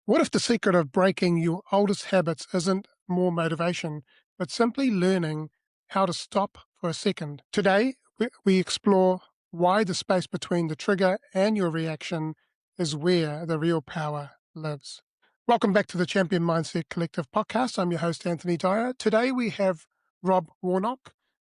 What if the secret of breaking your oldest habits isn't more motivation, but simply learning how to stop for a second? Today, we explore why the space between the trigger and your reaction is where the real power lives. Welcome back to the Champion Mindset Collective podcast. I'm your host, Anthony Dahya. Today, we have Rob Warnock.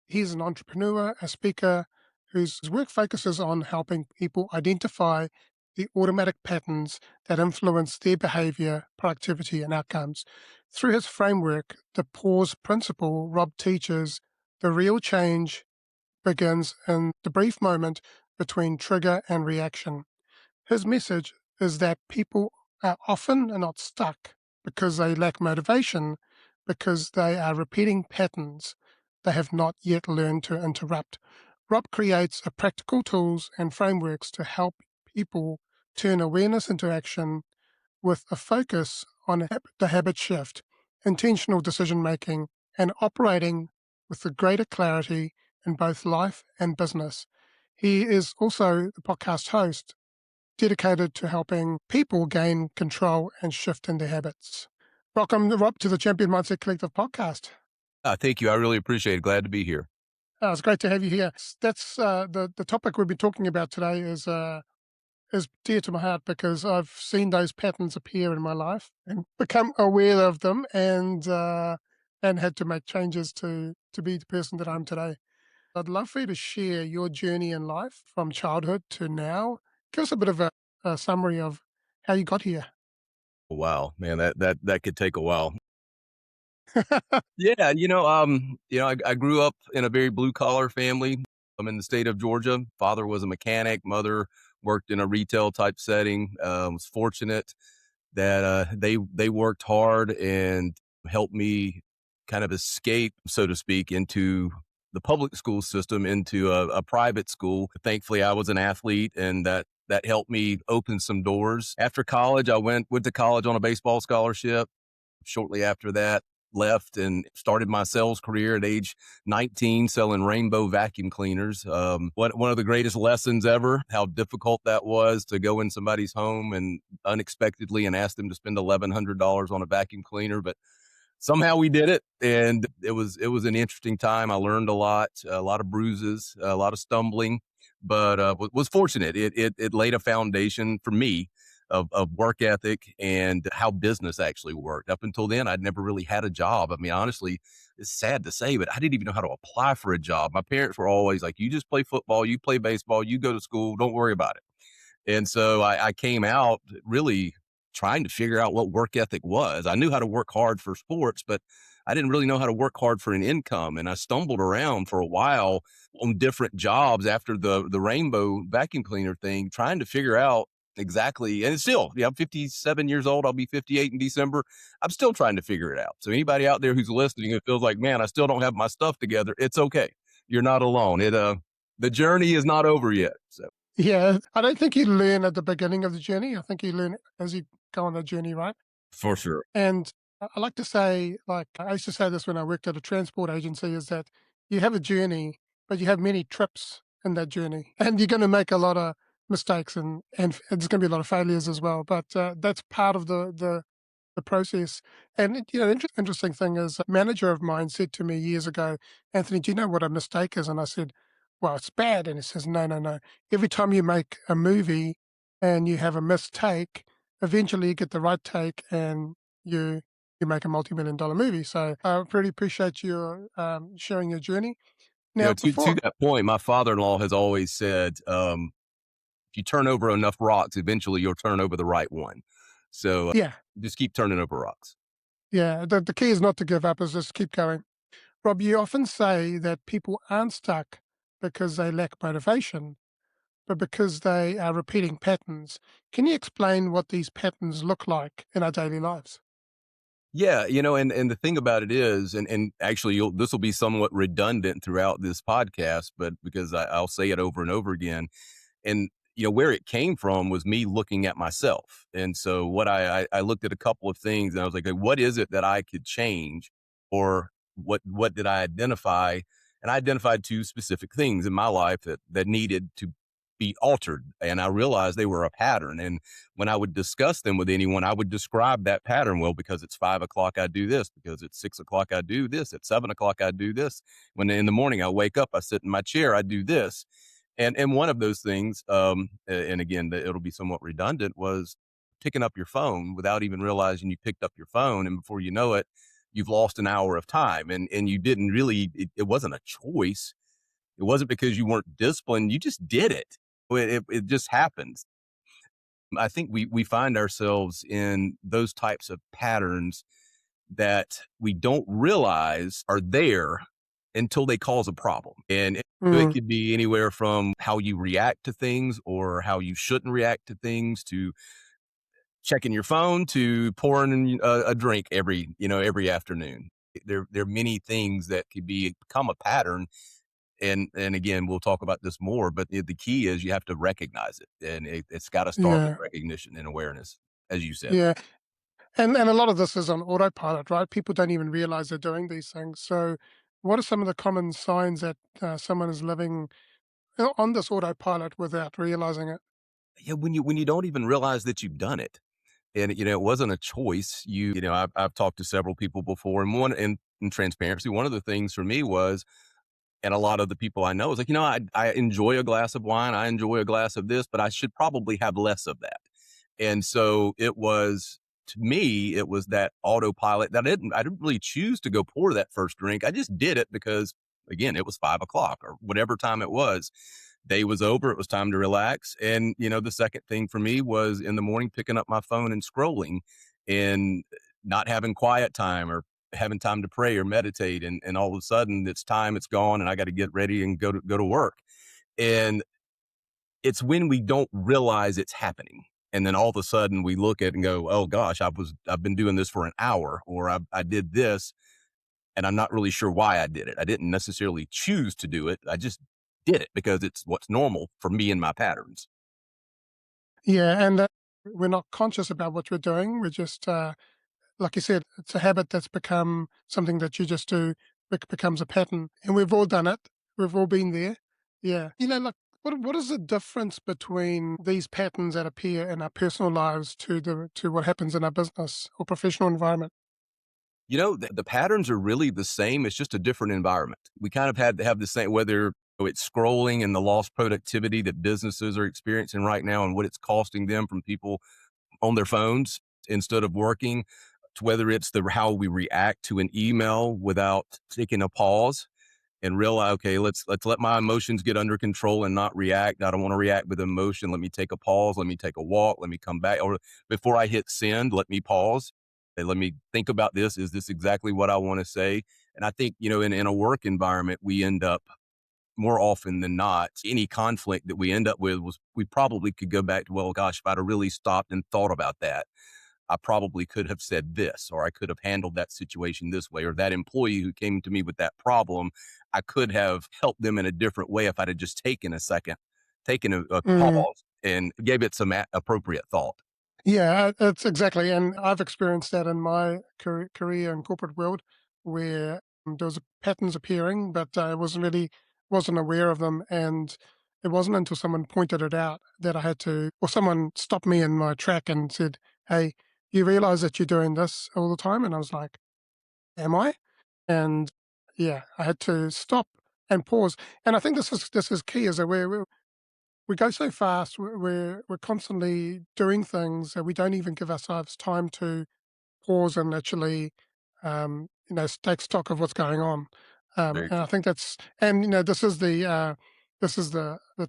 He's an entrepreneur, a speaker whose work focuses on helping people identify the automatic patterns that influence their behavior, productivity, and outcomes. Through his framework, the pause principle, Rob teaches the real change begins in the brief moment between trigger and reaction. His message is that people are often not stuck because they lack motivation, because they are repeating patterns they have not yet learned to interrupt. Rob creates a practical tools and frameworks to help people turn awareness into action with a focus on the habit shift, intentional decision making, and operating with a greater clarity in both life and business. He is also the podcast host dedicated to helping people gain control and shift in their habits. Welcome, Rob, to the Champion Mindset Collective podcast. Thank you. I really appreciate it. Glad to be here. It's great to have you here. That's the topic we've been talking about today is dear to my heart because I've seen those patterns appear in my life and become aware of them and had to make changes to be the person that I'm today. I'd love for you to share your journey in life from childhood to now. Give us a bit of a summary of how you got here. Wow, man, that could take a while. Yeah, I grew up in a very blue collar family. I'm in the state of Georgia. Father was a mechanic. Mother worked in a retail type setting. Was fortunate that they worked hard and helped me kind of escape, so to speak, into the public school system, into a private school. Thankfully, I was an athlete, and that helped me open some doors. After college, I went to college on a baseball scholarship. Shortly after that, left and started my sales career at age 19 selling rainbow vacuum cleaners. One of the greatest lessons ever, how difficult that was to go in somebody's home and unexpectedly and ask them to spend $1,100 on a vacuum cleaner. But somehow we did it, and it was an interesting time. I learned a lot of bruises, a lot of stumbling, but was fortunate. It laid a foundation for me of work ethic and how business actually worked. Up until then, I'd never really had a job. I mean, honestly, it's sad to say, but I didn't even know how to apply for a job. My parents were always like, you just play football, you play baseball, you go to school, don't worry about it. And so I came out really trying to figure out what work ethic was. I knew how to work hard for sports, but I didn't really know how to work hard for an income. And I stumbled around for a while on different jobs after the rainbow vacuum cleaner thing, trying to figure out exactly. And it's still, I'm 57 years old. I'll be 58 in December. I'm still trying to figure it out. So anybody out there who's listening and feels like, man, I still don't have my stuff together, it's okay. You're not alone. The journey is not over yet. So. Yeah, I don't think you learn at the beginning of the journey. I think you learn as you go on the journey, right? For sure. And I like to say, like I used to say this when I worked at a transport agency, is that you have a journey, but you have many trips in that journey, and you're going to make a lot of mistakes, and there's going to be a lot of failures as well. But that's part of the process. And interesting thing is, a manager of mine said to me years ago, Anthony, do you know what a mistake is? And I said, well, it's bad. And he says, no, no, no. Every time you make a movie and you have a mistake, eventually you get the right take and you make a multi-million-dollar movie. So I really appreciate your sharing your journey. Now, To before, that point, my father-in-law has always said, if you turn over enough rocks, eventually you'll turn over the right one. So yeah, just keep turning over rocks. yeah, the key is not to give up, is just keep going. Rob, you often say that people aren't stuck because they lack motivation, but because they are repeating patterns. Can you explain what these patterns look like in our daily lives? Yeah, and the thing about it is, and actually this will be somewhat redundant throughout this podcast, but because I'll say it over and over again, and where it came from was me looking at myself. And so what I looked at a couple of things, and I was like, what is it that I could change, or what did I identify? And I identified two specific things in my life that needed to be altered. And I realized they were a pattern. And when I would discuss them with anyone, I would describe that pattern. Well, because it's 5 o'clock, I do this. Because it's 6 o'clock, I do this. At 7 o'clock, I do this. When in the morning I wake up, I sit in my chair, I do this. And one of those things, and again, it'll be somewhat redundant, was picking up your phone without even realizing you picked up your phone. And before you know it, you've lost an hour of time. And you didn't really, it wasn't a choice. It wasn't because you weren't disciplined. You just did it. It just happens. I think we find ourselves in those types of patterns that we don't realize are there until they cause a problem. And it Mm, could be anywhere from how you react to things or how you shouldn't react to things, to checking your phone, to pouring a drink every afternoon. There are many things that could become a pattern. And again, we'll talk about this more, but the key is you have to recognize it, and it's got to start with yeah, recognition and awareness, as you said. yeah. And a lot of this is on autopilot, right? People don't even realize they're doing these things. So, what are some of the common signs that someone is living on this autopilot without realizing it? Yeah, when you don't even realize that you've done it, and it wasn't a choice. I've talked to several people before, and in transparency, one of the things for me was, and a lot of the people I know is like, I enjoy a glass of wine, I enjoy a glass of this, but I should probably have less of that. And so it was, to me, it was that autopilot that I didn't really choose to go pour that first drink. I just did it because, again, it was 5 o'clock or whatever time it was. Day was over. It was time to relax. And, the second thing for me was in the morning, picking up my phone and scrolling and not having quiet time or having time to pray or meditate. And all of a sudden it's time, it's gone, and I got to get ready and go to work. And it's when we don't realize it's happening. And then all of a sudden we look at it and go, oh gosh, I've been doing this for an hour, or I did this and I'm not really sure why I did it. I didn't necessarily choose to do it. I just did it because it's what's normal for me and my patterns. Yeah, and we're not conscious about what we're doing. We're just, like you said, it's a habit that's become something that you just do. It becomes a pattern, and we've all done it. We've all been there. Yeah, like what is the difference between these patterns that appear in our personal lives to what happens in our business or professional environment? The patterns are really the same. It's just a different environment. We kind of had to have the same, whether it's scrolling and the lost productivity that businesses are experiencing right now and what it's costing them from people on their phones instead of working, to whether it's how we react to an email without taking a pause and realize, okay, let's let my emotions get under control and not react. I don't want to react with emotion. Let me take a pause. Let me take a walk. Let me come back. Or before I hit send, let me pause and let me think about this. Is this exactly what I want to say? And I think, in a work environment, we end up more often than not, any conflict that we end up with was, we probably could go back to, well, gosh, if I'd have really stopped and thought about that, I probably could have said this, or I could have handled that situation this way, or that employee who came to me with that problem, I could have helped them in a different way if I'd have just taken a second, taken a Mm. pause and gave it some appropriate thought. Yeah, it's exactly, and I've experienced that in my career and corporate world, where there was patterns appearing, but I wasn't aware of them, and it wasn't until someone pointed it out that I had to, or someone stopped me in my track and said, "Hey, you realize that you're doing this all the time?" And I was like, "Am I?" And yeah, I had to stop and pause, and I think this is key, is that we go so fast. We're constantly doing things that we don't even give ourselves time to pause and actually, take stock of what's going on. Very And I true. think this is the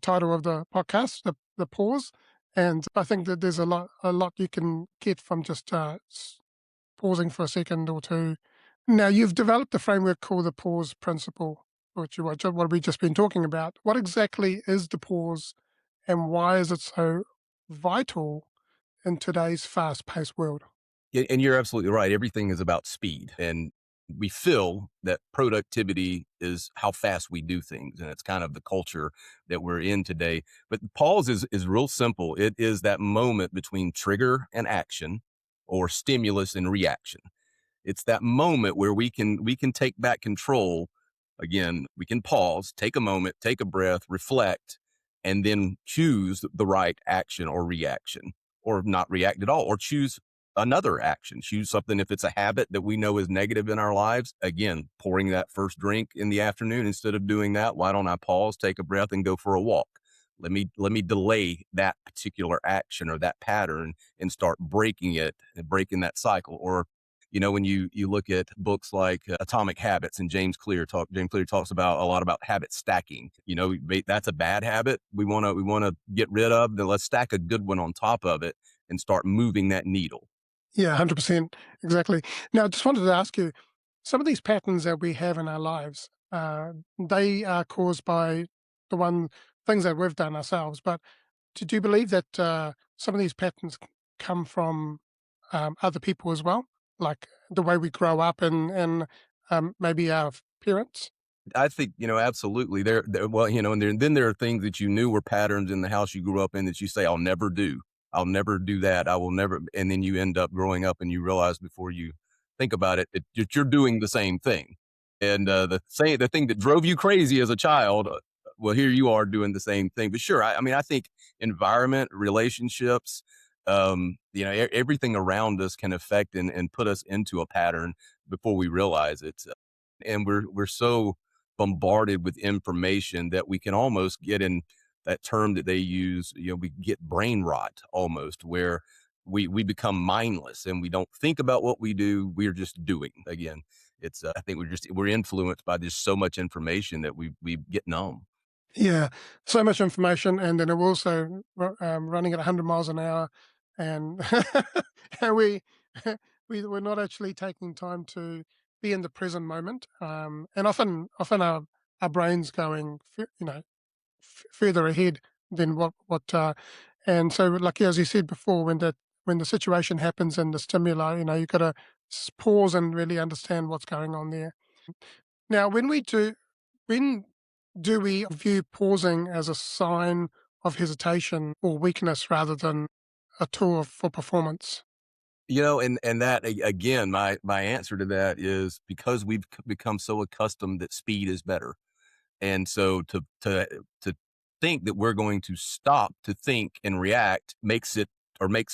title of the podcast, the pause. And I think that there's a lot you can get from just pausing for a second or two. Now, you've developed a framework called the pause principle, what we've just been talking about. What exactly is the pause, and why is it so vital in today's fast-paced world? Yeah, and you're absolutely right. Everything is about speed. And we feel that productivity is how fast we do things. And it's kind of the culture that we're in today. But pause is real simple. It is that moment between trigger and action, or stimulus and reaction. It's that moment where we can take back control. Again, we can pause, take a moment, take a breath, reflect, and then choose the right action or reaction, or not react at all, or choose another action. Choose something if it's a habit that we know is negative in our lives. Again, pouring that first drink in the afternoon, instead of doing that, why don't I pause, take a breath, and go for a walk? Let me delay that particular action or that pattern and start breaking it and breaking that cycle. Or when you look at books like Atomic Habits, and James Clear talks about a lot about habit stacking. That's a bad habit we want to get rid of. Then let's stack a good one on top of it and start moving that needle. Yeah, 100%. Exactly. Now, I just wanted to ask you, some of these patterns that we have in our lives, they are caused by the one things that we've done ourselves. But do you believe that some of these patterns come from other people as well, like the way we grow up and maybe our parents? I think, absolutely. Well, and then there are things that you knew were patterns in the house you grew up in that you say, I'll never do. I'll never do that. I will never. And then you end up growing up and you realize before you think about it, that you're doing the same thing. And the thing that drove you crazy as a child, well, here you are doing the same thing. But sure, I mean, I think environment, relationships, everything around us can affect and put us into a pattern before we realize it. And we're so bombarded with information that we can almost get in that term that they use, we get brain rot almost, where we become mindless and we don't think about what we do. We're just doing. Again, it's I think we're influenced by just so much information that we get numb. Yeah, so much information, and then we're also running at 100 miles an hour, and and we're not actually taking time to be in the present moment. And often our brains going, further ahead than what. And so, like as you said before, when the situation happens and the stimuli, you got to pause and really understand what's going on there. Now, when do we view pausing as a sign of hesitation or weakness rather than a tool for performance? And that again, my answer to that is because we've become so accustomed that speed is better. And so to think that we're going to stop to think and react makes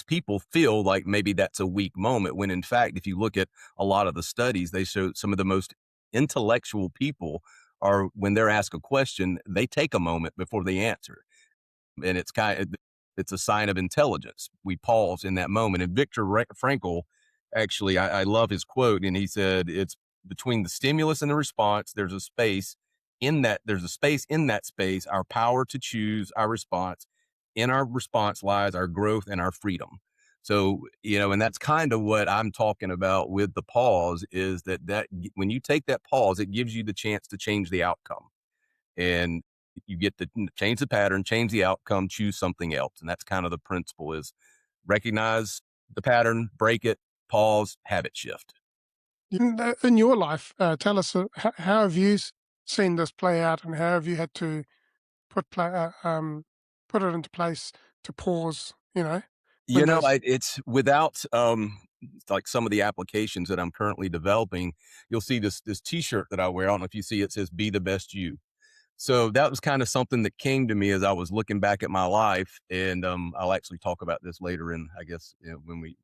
people feel like maybe that's a weak moment, when in fact, if you look at a lot of the studies, they show some of the most intellectual people are, when they're asked a question, they take a moment before they answer. And it's a sign of intelligence. We pause in that moment. And Frankl, actually, I love his quote, and he said, it's between the stimulus and the response, there's a space in that space, our power to choose our response. In our response lies our growth and our freedom. So, and that's kind of what I'm talking about with the pause, is that when you take that pause, it gives you the chance to change the outcome. And you get to change the pattern, change the outcome, choose something else. And that's kind of the principle: is recognize the pattern, break it, pause, habit shift. In your life, tell us how have you seen this play out, and how have you had to put it into place to pause? When those. It's without like some of the applications that I'm currently developing, you'll see this t-shirt that I wear. I don't know if you see it, says be the best you. So that was kind of something that came to me as I was looking back at my life. And I'll actually talk about this later in, I guess, when we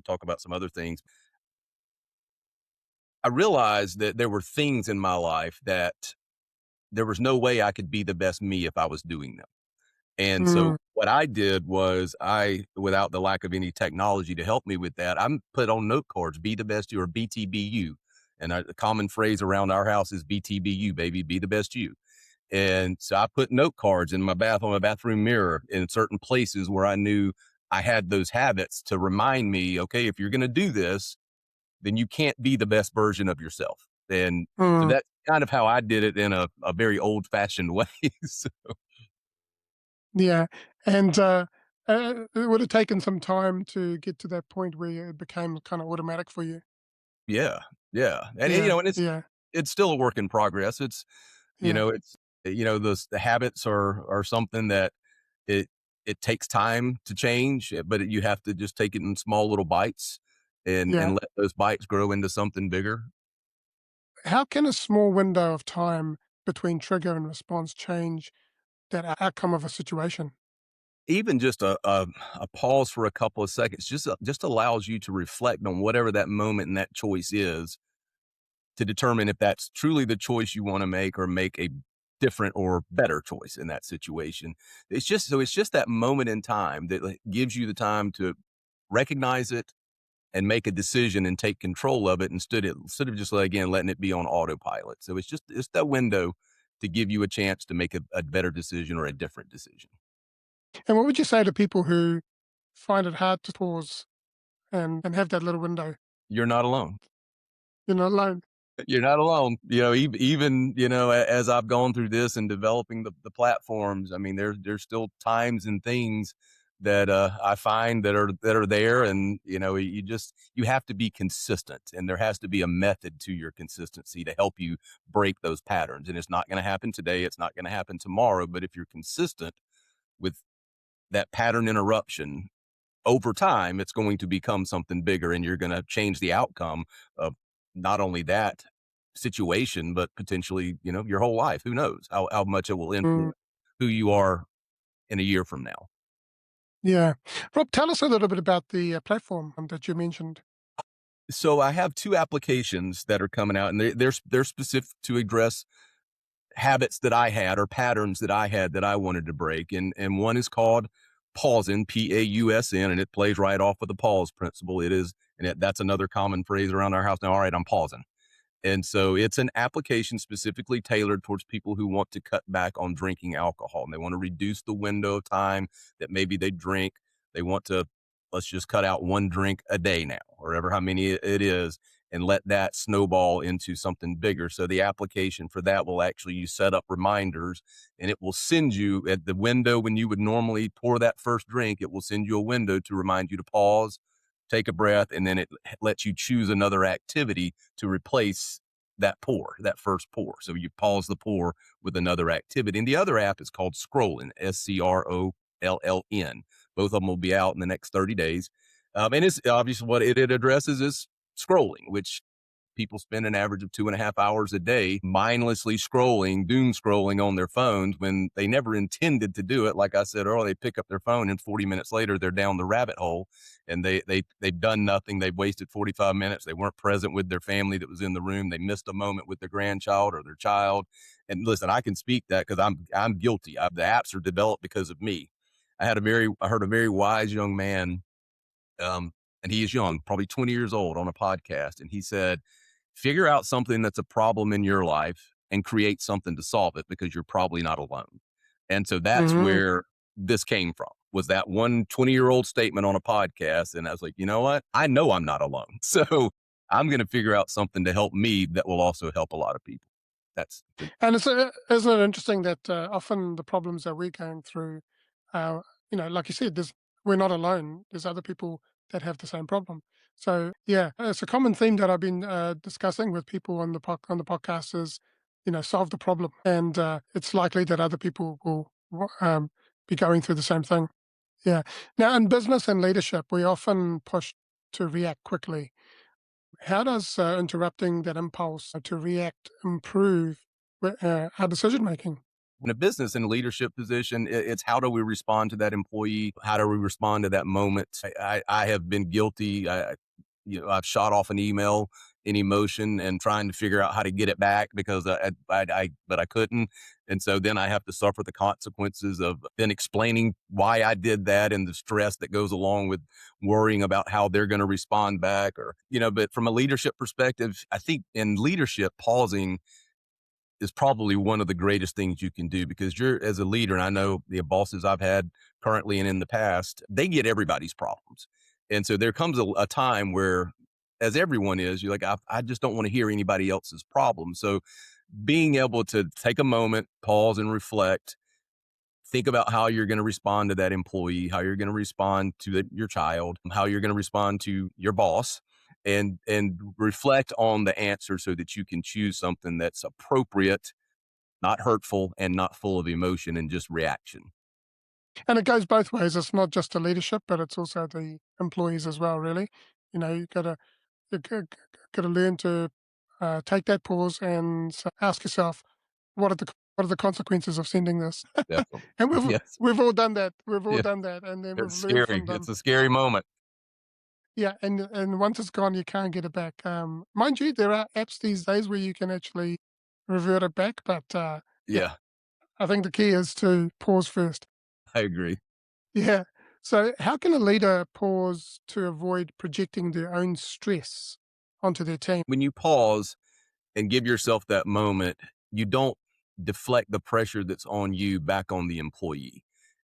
talk about some other things. I realized that there were things in my life that there was no way I could be the best me if I was doing them. And so Mm, what I did was, without the lack of any technology to help me with that, I'm put on note cards, be the best you, or BTBU. And the common phrase around our house is BTBU, baby, be the best you. And so I put note cards in on my bathroom mirror in certain places where I knew I had those habits to remind me, okay, if you're going to do this, then you can't be the best version of yourself. And so mm. that's kind of how I did it in a very old fashioned way. So, Yeah, and it would have taken some time to get to that point where it became kind of automatic for you. yeah, yeah. And, Yeah, and yeah, it's still a work in progress. yeah, It's, the habits are something that it it takes time to change, but you have to just take it in small little bites and yeah. let those bites grow into something bigger. How can a small window of time between trigger and response change that outcome of a situation. Even just a pause for a couple of seconds just allows you to reflect on whatever that moment and that choice is to determine if that's truly the choice you wanna make or make a different or better choice in that situation. It's just that moment in time that, like, gives you the time to recognize it and make a decision and take control of it instead of just, like, again, letting it be on autopilot. So it's that window to give you a chance to make a better decision or a different decision. And what would you say to people who find it hard to pause and have that little window? You're not alone. You're not alone. You're not alone. You know, even, as I've gone through this and developing the platforms, I mean, there's still times and things that, I find that are there and, you have to be consistent, and there has to be a method to your consistency to help you break those patterns, and it's not gonna happen today, it's not gonna happen tomorrow, but if you're consistent with that pattern interruption, over time, it's going to become something bigger and you're going to change the outcome of not only that situation, but potentially, your whole life. Who knows how much it will Mm, influence who you are in a year from now. yeah. Rob, tell us a little bit about the platform that you mentioned. So I have two applications that are coming out and they're specific to address habits that I had or patterns that I had that I wanted to break. And one is called Pausing, Pausn, and it plays right off of the pause principle. It is, that's another common phrase around our house now. All right, I'm pausing. And so it's an application specifically tailored towards people who want to cut back on drinking alcohol and they want to reduce the window of time that maybe they drink. They want to, let's just cut out one drink a day now, or ever how many it is, and let that snowball into something bigger. So the application for that will actually, you set up reminders and it will send you at the window when you would normally pour that first drink, it will send you a window to remind you to pause, take a breath, and then it lets you choose another activity to replace that first pour. So you pause the pour with another activity. And the other app is called Scrollin, Scrolln. Both of them will be out in the next 30 days. And it's obviously what it addresses is scrolling, which people spend an average of 2.5 hours a day mindlessly scrolling, doom scrolling on their phones when they never intended to do it. Like I said earlier, they pick up their phone and 40 minutes later they're down the rabbit hole and they've done nothing. They've wasted 45 minutes. They weren't present with their family that was in the room. They missed a moment with their grandchild or their child. And listen, I can speak that because I'm guilty. The apps are developed because of me. I heard a very wise young man, and he is young, probably 20 years old, on a podcast, and he said, figure out something that's a problem in your life and create something to solve it because you're probably not alone. And so that's Hmm. where this came from, was that one 20-year-old statement on a podcast. And I was like, you know what? I know I'm not alone. So I'm going to figure out something to help me that will also help a lot of people. That's the, And isn't it interesting that often the problems that we're going through, uh, like you said, we're not alone. There's other people that have the same problem. So yeah, it's a common theme that I've been discussing with people on on the podcast is, solve the problem, and it's likely that other people will be going through the same thing. Yeah. Now, in business and leadership, we often push to react quickly. How does interrupting that impulse to react improve our decision making? in a business and leadership position, it's how do we respond to that employee? How do we respond to that moment? I have been guilty. I've shot off an email in emotion and trying to figure out how to get it back because but I couldn't. And so then I have to suffer the consequences of then explaining why I did that and the stress that goes along with worrying about how they're going to respond back but from a leadership perspective, I think in leadership, pausing is probably one of the greatest things you can do because you're as a leader, and I know the bosses I've had currently and in the past, they get everybody's problems. And so there comes a time where, as everyone is, you're like, I just don't want to hear anybody else's problems. So being able to take a moment, pause and reflect, think about how you're going to respond to that employee, how you're going to respond to your child, how you're going to respond to your boss, and reflect on the answer so that you can choose something that's appropriate, not hurtful, and not full of emotion and just reaction. And it goes both ways. It's not just the leadership, but it's also the employees as well. Really, you got to learn to take that pause and ask yourself, what are the what are the consequences of sending this? Definitely. And Yes. we've all done that. We've all Yeah. done that, and then we've It's learned scary. from It's them. a scary moment. Yeah, and once it's gone, you can't get it back. Mind you, there are apps these days where you can actually revert it back, but yeah, Yeah, I think the key is to pause first. I agree. Yeah. So, how can a leader pause to avoid projecting their own stress onto their team? When you pause and give yourself that moment, you don't deflect the pressure that's on you back on the employee.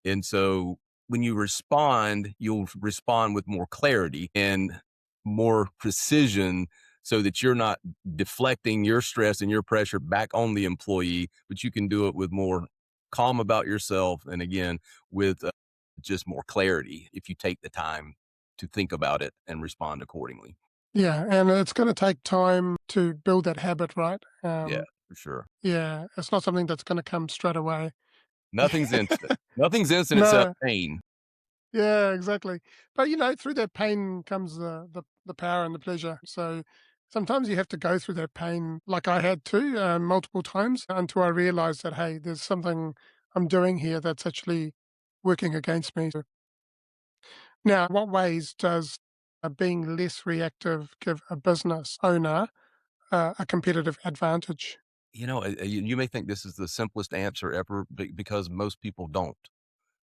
And so when you respond, you'll respond with more clarity and more precision so that you're not deflecting your stress and your pressure back on the employee, but you can do it with more calm about yourself. And again, with just more clarity if you take the time to think about it and respond accordingly. Yeah, and it's going to take time to build that habit, right? Yeah, for sure. Yeah, it's not something that's going to come straight away. Nothing's instant. Nothing's instant except No, pain. yeah, exactly. But through that pain comes the power and the pleasure. So sometimes you have to go through that pain, like I had to, multiple times, until I realized that hey, there's something I'm doing here that's actually working against me. Now, what ways does being less reactive give a business owner a competitive advantage? You may think this is the simplest answer ever because most people don't.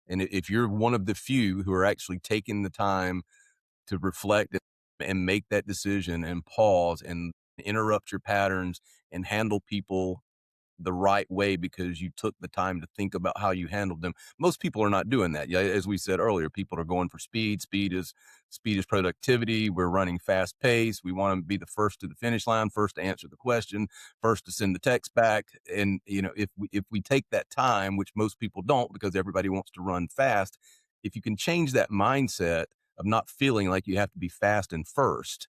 And if you're one of the few who are actually taking the time to reflect and make that decision and pause and interrupt your patterns and handle people the right way because you took the time to think about how you handled them. Most people are not doing that. Yeah, as we said earlier, people are going for speed. Speed is productivity. We're running fast pace. We want to be the first to the finish line, first to answer the question, first to send the text back. And if we take that time, which most people don't because everybody wants to run fast, if you can change that mindset of not feeling like you have to be fast and first,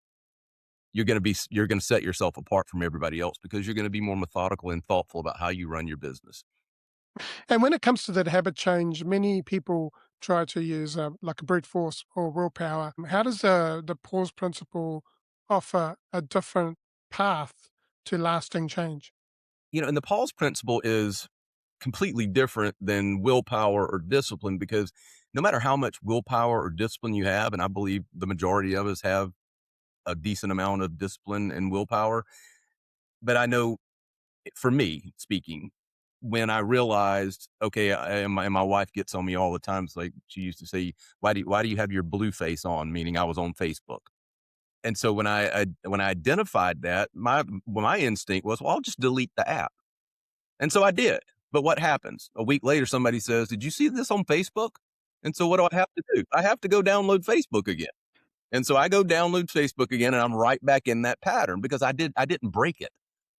you're going to set yourself apart from everybody else because you're going to be more methodical and thoughtful about how you run your business. And when it comes to that habit change, many people try to use like a brute force or willpower. How does the pause principle offer a different path to lasting change? And the pause principle is completely different than willpower or discipline because no matter how much willpower or discipline you have, and I believe the majority of us have a decent amount of discipline and willpower, but I know for me speaking, when I realized, okay, and my wife gets on me all the time. It's like she used to say, "Why do you have your blue face on?" Meaning I was on Facebook. And so when I identified that, my instinct was, well, I'll just delete the app. And so I did. But what happens? A week later, somebody says, "Did you see this on Facebook?" And so what do I have to do? I have to go download Facebook again. And so I go download Facebook again, and I'm right back in that pattern because I didn't break it.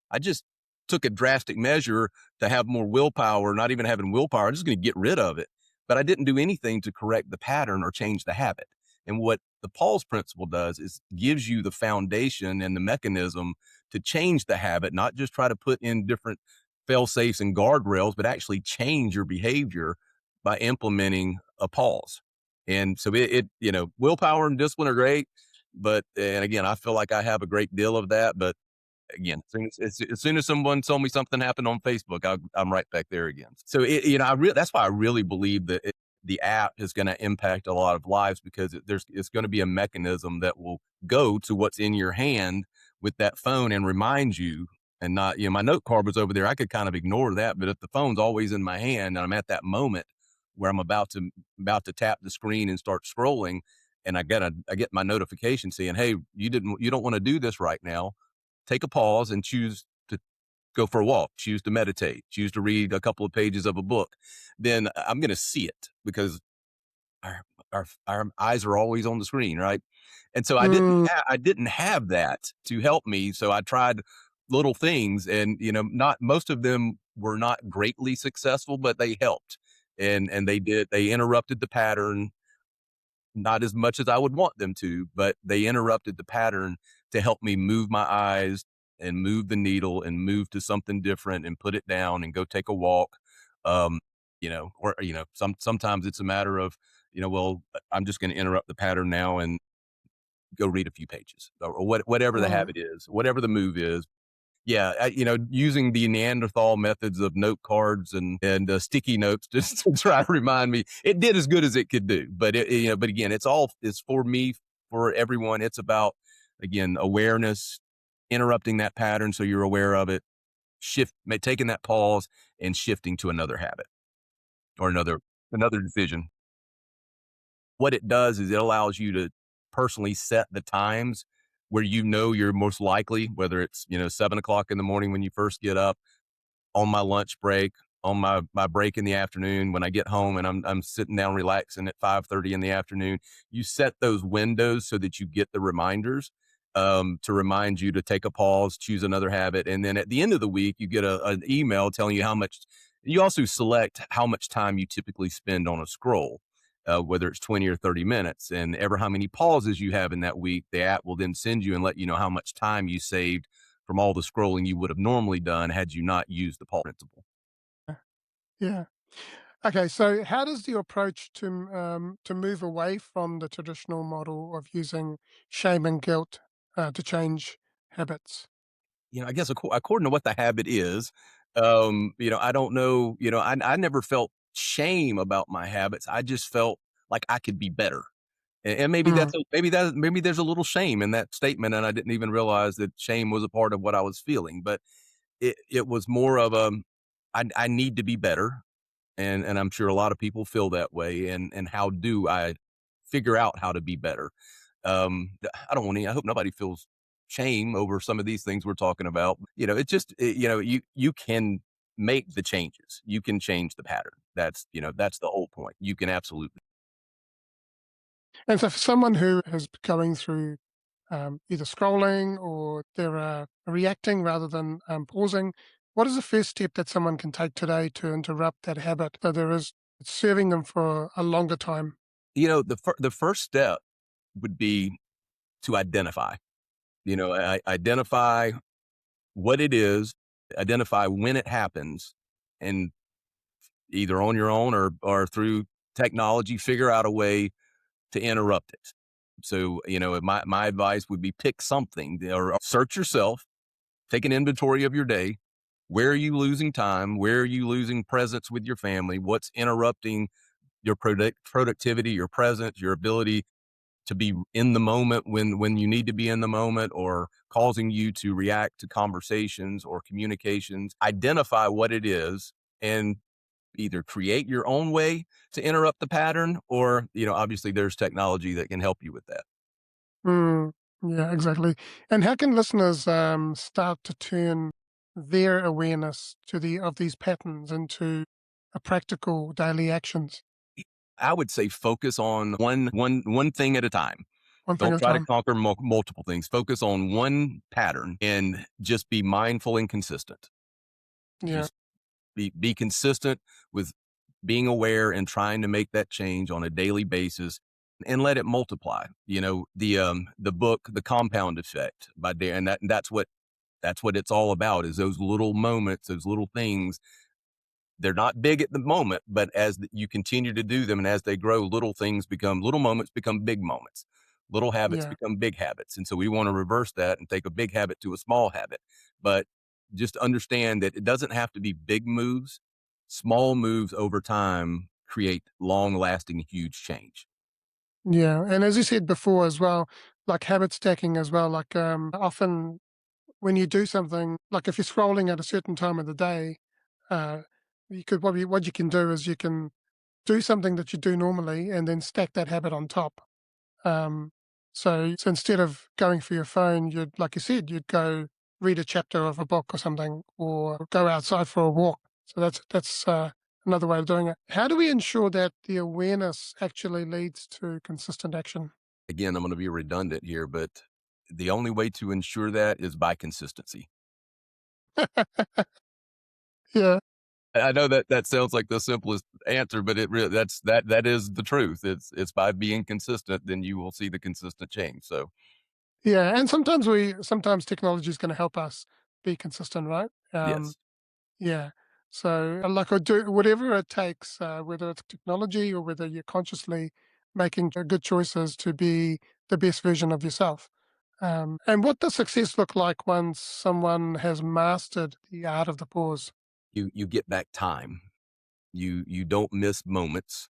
I just took a drastic measure to have more willpower, not even having willpower. I'm just going to get rid of it. But I didn't do anything to correct the pattern or change the habit. And what the Paul's principle does is gives you the foundation and the mechanism to change the habit, not just try to put in different fail safes and guardrails, but actually change your behavior by implementing a pause. And so willpower and discipline are great. And again, I feel like I have a great deal of that, but again, as soon as someone told me something happened on Facebook, I'm right back there again. So that's why I really believe that the app is going to impact a lot of lives because it's going to be a mechanism that will go to what's in your hand with that phone and remind you. And not, my note card was over there. I could kind of ignore that, but if the phone's always in my hand and I'm at that moment where I'm about to tap the screen and start scrolling, and I get my notification saying, "Hey, you don't want to do this right now." Take a pause and choose to go for a walk, choose to meditate, choose to read a couple of pages of a book, then I'm going to see it because our, our eyes are always on the screen, right? And so Mm, I didn't have that to help me. So I tried little things, and not most of them were not greatly successful, but they helped, and they interrupted the pattern not as much as I would want them to, but they interrupted the pattern to help me move my eyes and move the needle and move to something different and put it down and go take a walk. Um, sometimes it's a matter of, well, I'm just going to interrupt the pattern now and go read a few pages or whatever the mm. habit is, whatever the move is. Yeah, using the Neanderthal methods of note cards and sticky notes just to try to remind me, it did as good as it could do. But but again, it's for me, for everyone. It's about, again, awareness, interrupting that pattern so you're aware of it, taking that pause and shifting to another habit or another decision. What it does is it allows you to personally set the times where you're most likely, whether it's 7 o'clock in the morning when you first get up, on my lunch break, on my break in the afternoon, when I get home and I'm sitting down relaxing at 5:30 in the afternoon. You set those windows so that you get the reminders, to remind you to take a pause, choose another habit, and then at the end of the week, you get an email telling you how much. You also select how much time you typically spend on a scroll, whether it's 20 or 30 minutes, and ever how many pauses you have in that week. The app will then send you and let you know how much time you saved from all the scrolling you would have normally done had you not used the Paul principle. Yeah. Okay, so how does the approach to move away from the traditional model of using shame and guilt to change habits? I guess according to what the habit is, I don't know. I never felt shame about my habits. I just felt like I could be better. And Mm, maybe there's a little shame in that statement, and I didn't even realize that shame was a part of what I was feeling. But it was more of I need to be better, and I'm sure a lot of people feel that way. And how do I figure out how to be better? I don't want to. I hope nobody feels shame over some of these things we're talking about. You can make the changes. You can change the pattern. That's the whole point. You can absolutely. and so for someone who is going through either scrolling or they're reacting rather than pausing, what is the first step that someone can take today to interrupt that habit so there is it's serving them for a longer time? The first step would be to identify. Identify what it is, identify when it happens, and either on your own or through technology, figure out a way to interrupt it. So, my advice would be pick something or search yourself, take an inventory of your day. Where are you losing time? Where are you losing presence with your family? What's interrupting your productivity, your presence, your ability to be in the moment when you need to be in the moment, or causing you to react to conversations or communications? Identify what it is and either create your own way to interrupt the pattern, or obviously there's technology that can help you with that. Mm, yeah, exactly. And how can listeners start to turn their awareness to these patterns into a practical daily actions, I would say focus on one thing at a time. one thing Don't at a try to time? conquer multiple things. Focus on one pattern and just be mindful and consistent. Yeah, Just be consistent with being aware and trying to make that change on a daily basis, and let it multiply. The book The Compound Effect by Dan, that's what it's all about, is those little moments, those little things. They're not big at the moment, but as you continue to do them and as they grow, little moments become big moments. Little habits yeah, become big habits. And so we want to reverse that and take a big habit to a small habit. But just understand that it doesn't have to be big moves. Small moves over time create long lasting, huge change. yeah. And as you said before as well, like habit stacking as well, like often when you do something, like if you're scrolling at a certain time of the day, uh, you could probably, what you can do is you can do something that you do normally and then stack that habit on top. Um, so instead of going for your phone, you'd, like you said, you'd go read a chapter of a book or something, or go outside for a walk. So that's another way of doing it. How do we ensure that the awareness actually leads to consistent action? Again, I'm going to be redundant here, but the only way to ensure that is by consistency. Yeah, I know that that sounds like the simplest answer, but that is the truth. It's by being consistent, then you will see the consistent change. So yeah. And sometimes technology is going to help us be consistent, right? yes, Yeah. So, like, I do whatever it takes, whether it's technology or whether you're consciously making good choices to be the best version of yourself. And what does success look like once someone has mastered the art of the pause? You get back time. You don't miss moments.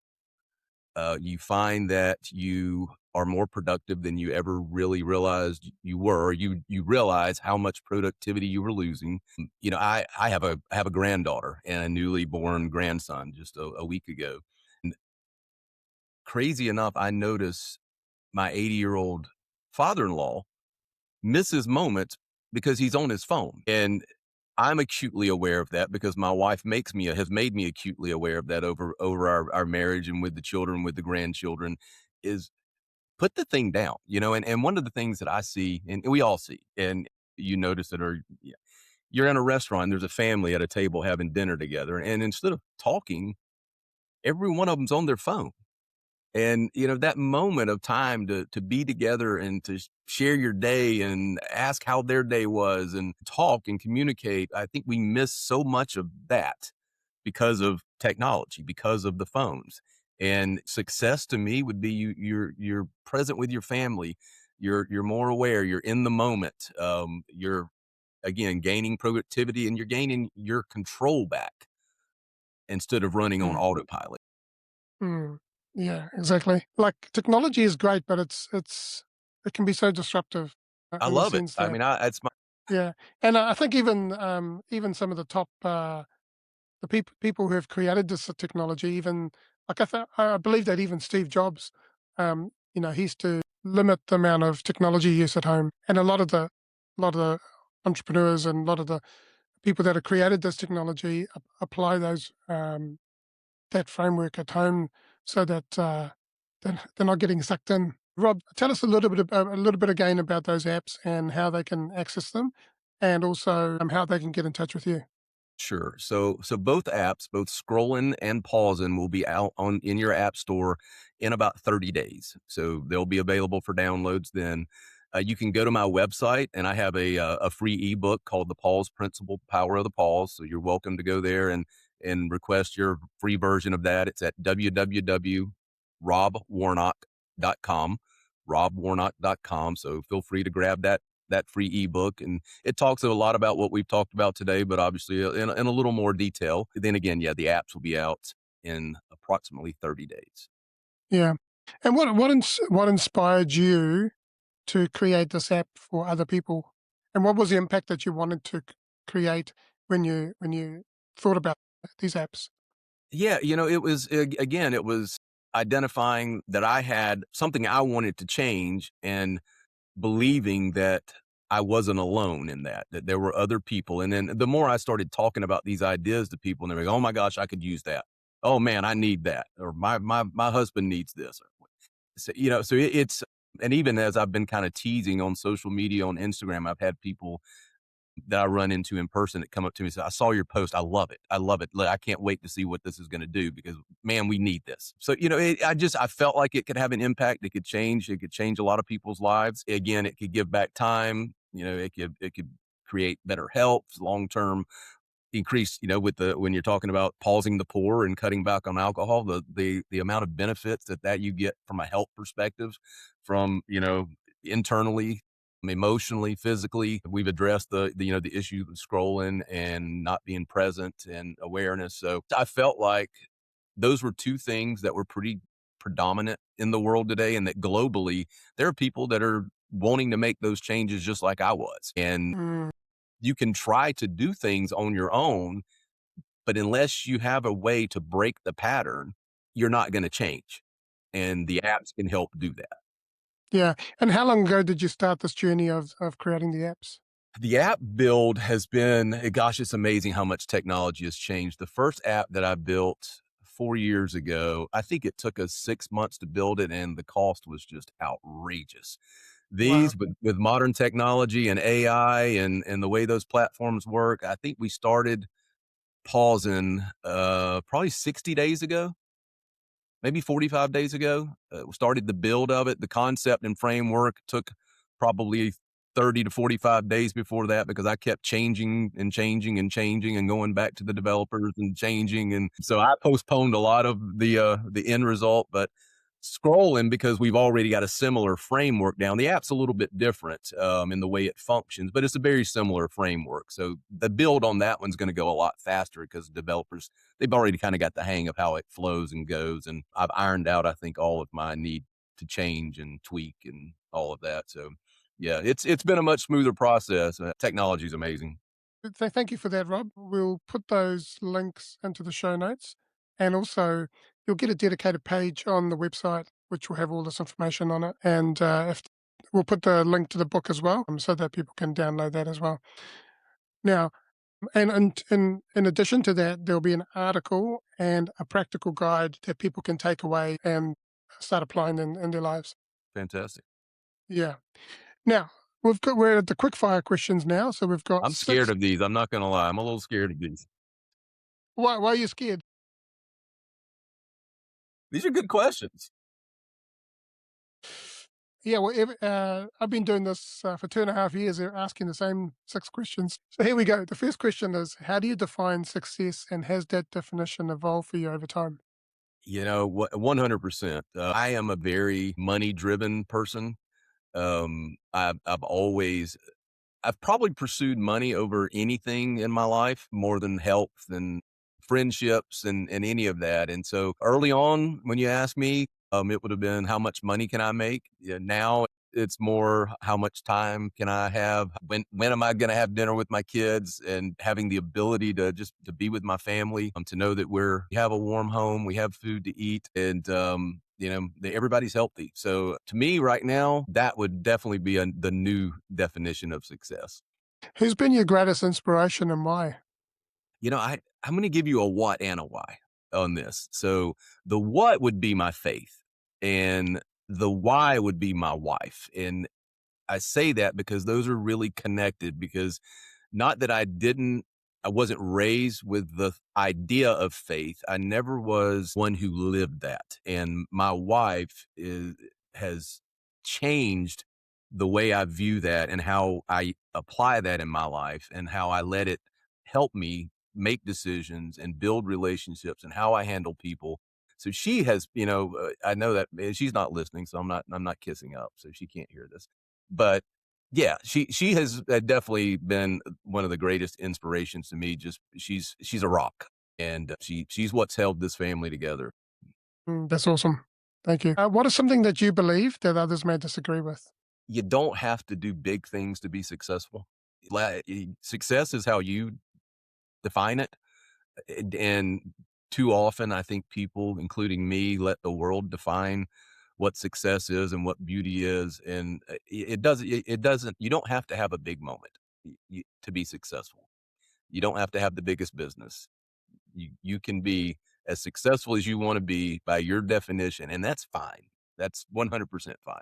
You find that you are more productive than you ever really realized you were. You realize how much productivity you were losing. I have a granddaughter and a newly born grandson just a week ago. And crazy enough, I notice my 80-year-old father-in-law misses moments because he's on his phone. And I'm acutely aware of that because my wife has made me acutely aware of that over our marriage and with the children, with the grandchildren, is put the thing down, and one of the things that I see, and we all see, and you notice it, or yeah, you're in a restaurant, there's a family at a table having dinner together, and instead of talking, every one of them's on their phone. And, that moment of time to be together and to share your day and ask how their day was and talk and communicate, I think we miss so much of that because of technology, because of the phones. And success to me would be you're present with your family. You're more aware. You're in the moment. You're again gaining productivity and you're gaining your control back instead of running on Mm, autopilot. mm. Yeah, exactly. Like technology is great, but it can be so disruptive I in the love it. sense I that mean, it's my yeah, and I think even some of the top the people who have created this technology, even like I believe that even Steve Jobs, he used to limit the amount of technology use at home, and a lot of the entrepreneurs and a lot of the people that have created this technology apply those that framework at home so that they're not getting sucked in. Rob, tell us a little bit again about those apps and how they can access them, and also how they can get in touch with you. Sure. So both apps, both Scrollin' and Pausin', will be out on in your app store in about 30 days. So they'll be available for downloads then. You can go to my website, and I have a free ebook called The Pause Principle: Power of the Pause. So you're welcome to go there and request your free version of that. It's at www.robwarnock.com, robwarnock.com. So feel free to grab that free ebook, and it talks a lot about what we've talked about today, but obviously in a little more detail. Then again, yeah, the apps will be out in approximately 30 days. Yeah. And what inspired you to create this app for other people? And what was the impact that you wanted to create when you thought about these apps? Yeah, it was again, it was identifying that I had something I wanted to change and believing that I wasn't alone in that there were other people. And then the more I started talking about these ideas to people, and they were like, "Oh my gosh, I could use that. Oh man, I need that." Or my husband needs this. So, it's, and even as I've been kind of teasing on social media, on Instagram, I've had people that I run into in person that come up to me and say, "I saw your post. I love it. I love it. Look, I can't wait to see what this is going to do because man, we need this." So, I felt like it could have an impact. It could change a lot of people's lives. Again, it could give back time. It could create better health, long-term increase, with when you're talking about pausing the pour and cutting back on alcohol, the amount of benefits that you get from a health perspective, from, internally, emotionally, physically. We've addressed the issue of scrolling and not being present and awareness. So I felt like those were two things that were pretty predominant in the world today, and that globally there are people that are wanting to make those changes just like I was. And Mm, you can try to do things on your own, but unless you have a way to break the pattern, you're not going to change. And the apps can help do that. yeah. And how long ago did you start this journey of creating the apps? The app build has been, gosh, it's amazing how much technology has changed. The first app that I built 4 years ago, I think it took us 6 months to build it, and the cost was just outrageous. Wow. These, with modern technology and AI and the way those platforms work, I think we started pausing probably 60 days ago, maybe 45 days ago. We started the build of it. The concept and framework took probably 30 to 45 days before that because I kept changing and changing and changing and going back to the developers and changing. And so I postponed a lot of the end result. But scrolling because we've already got a similar framework down. The app's a little bit different in the way it functions, but it's a very similar framework. So the build on that one's going to go a lot faster because developers, they've already kind of got the hang of how it flows and goes. And I've ironed out, I think, all of my need to change and tweak and all of that. So yeah, it's been a much smoother process. Technology is amazing. Thank you for that, Rob. We'll put those links into the show notes. And also, you'll get a dedicated page on the website, which will have all this information on it. And if we'll put the link to the book as well, so that people can download that as well. Now, and in addition to that, there'll be an article and a practical guide that people can take away and start applying in their lives. Fantastic. Yeah. Now, we're at the quick fire questions now. So we've got I'm scared six. of these. I'm not going to lie. I'm a little scared of these. Why are you scared? These are good questions. Yeah, well, I've been doing this for 2.5 years. They're asking the same six questions. So here we go. The first question is, how do you define success, and has that definition evolved for you over time? 100%. I am a very money driven person. I've always I've probably pursued money over anything in my life more than health and friendships and any of that. And so early on, when you ask me, it would have been how much money can I make? Yeah, now it's more how much time can I have? When am I going to have dinner with my kids and having the ability to just to be with my family, to know that we have a warm home, we have food to eat, and everybody's healthy. So to me right now, that would definitely be the new definition of success. Who's been your greatest inspiration and why? I'm going to give you a what and a why on this. So the what would be my faith, and the why would be my wife. And I say that because those are really connected, because not that I wasn't raised with the idea of faith. I never was one who lived that. And my wife has changed the way I view that and how I apply that in my life and how I let it help me make decisions and build relationships and how I handle people. So she has, I know that she's not listening, so I'm not kissing up, so she can't hear this. But yeah, she has definitely been one of the greatest inspirations to me. Just she's a rock, and she's what's held this family together. That's awesome. Thank you. What is something that you believe that others may disagree with? You don't have to do big things to be successful. Success is how you define it, and too often I think people, including me, let the world define what success is and what beauty is, and it doesn't. You don't have to have a big moment to be successful. You don't have to have the biggest business. You can be as successful as you want to be by your definition, and that's fine. That's 100% fine.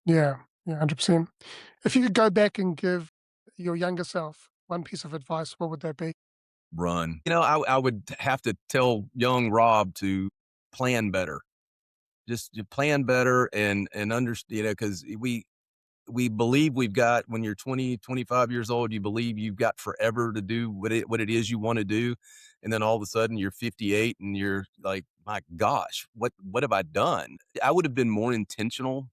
Yeah, yeah, 100%. If you could go back and give your younger self one piece of advice, what would that be? Run. I would have to tell young Rob to plan better. Just to plan better and understand, because we believe we've got, when you're 20, 25 years old, you believe you've got forever to do what it is you want to do. And then all of a sudden you're 58 and you're like, my gosh, what have I done? I would have been more intentional.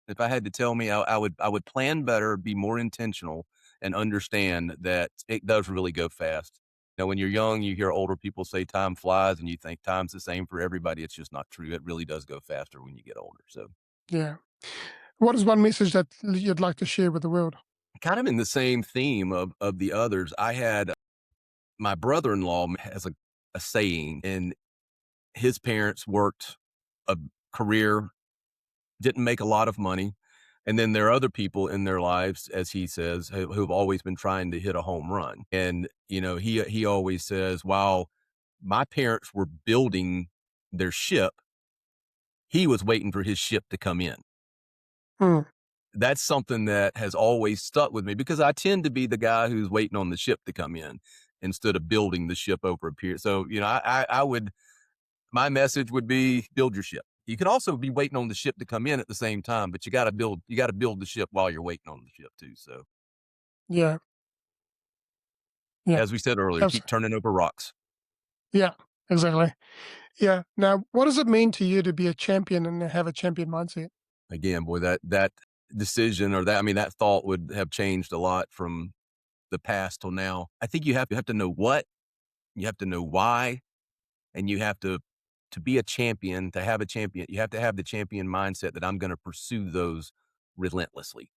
If I had to tell me, I would plan better, be more intentional, and understand that it does really go fast. When you're young, you hear older people say time flies, and you think time's the same for everybody. It's just not true. It really does go faster when you get older. So, Yeah. What is one message that you'd like to share with the world? kind of in the same theme of the others, I had my brother-in-law has a saying, and his parents worked a career, didn't make a lot of money. And then there are other people in their lives, as he says, who've always been trying to hit a home run. And, he always says, while my parents were building their ship, he was waiting for his ship to come in. Hmm. That's something that has always stuck with me, because I tend to be the guy who's waiting on the ship to come in instead of building the ship over a period. So, my message would be, build your ship. You can also be waiting on the ship to come in at the same time, but you got to build the ship while you're waiting on the ship too. So, Yeah, yeah, as we said earlier, abs- keep turning over rocks. yeah, exactly. Yeah. Now, what does it mean to you to be a champion and have a champion mindset? Again, boy, that decision or that I mean, that thought would have changed a lot from the past till now. I think you have to know what, you have to know why, and you have to be a champion, to have a champion, you have to have the champion mindset that I'm gonna pursue those relentlessly.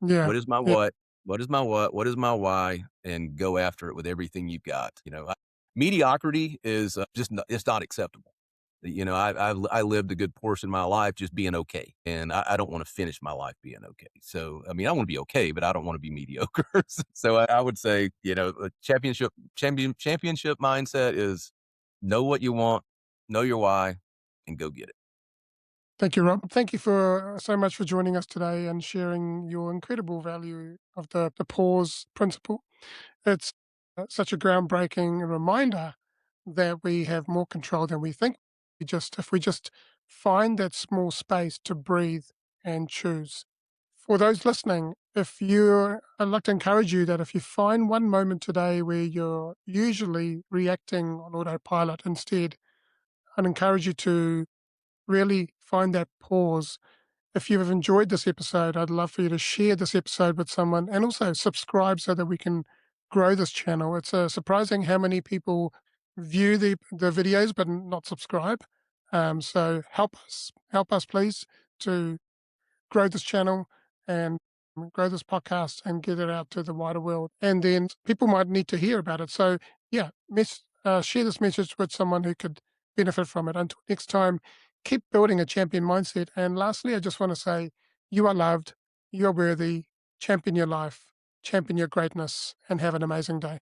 Yeah. What is my Yeah. what? What is my what? What is my why? And go after it with everything you've got. Mediocrity is just it's not acceptable. I lived a good portion of my life just being okay, and I don't want to finish my life being okay. So, I mean, I want to be okay, but I don't want to be mediocre. So, I would say, a championship mindset is know what you want, know your why, and go get it. Thank you, Rob. Thank you for so much for joining us today and sharing your incredible value of the pause principle. It's such a groundbreaking reminder that we have more control than we think. If we just find that small space to breathe and choose. For those listening, I'd like to encourage you that if you find one moment today where you're usually reacting on autopilot instead, I'd encourage you to really find that pause. If you've enjoyed this episode, I'd love for you to share this episode with someone and also subscribe so that we can grow this channel. It's surprising how many people view the videos but not subscribe. So help us please to grow this channel and grow this podcast and get it out to the wider world. And then people might need to hear about it. So yeah, share this message with someone who could benefit from it. Until next time, keep building a champion mindset. And lastly, I just want to say you are loved, you are worthy, champion your life, champion your greatness, and have an amazing day.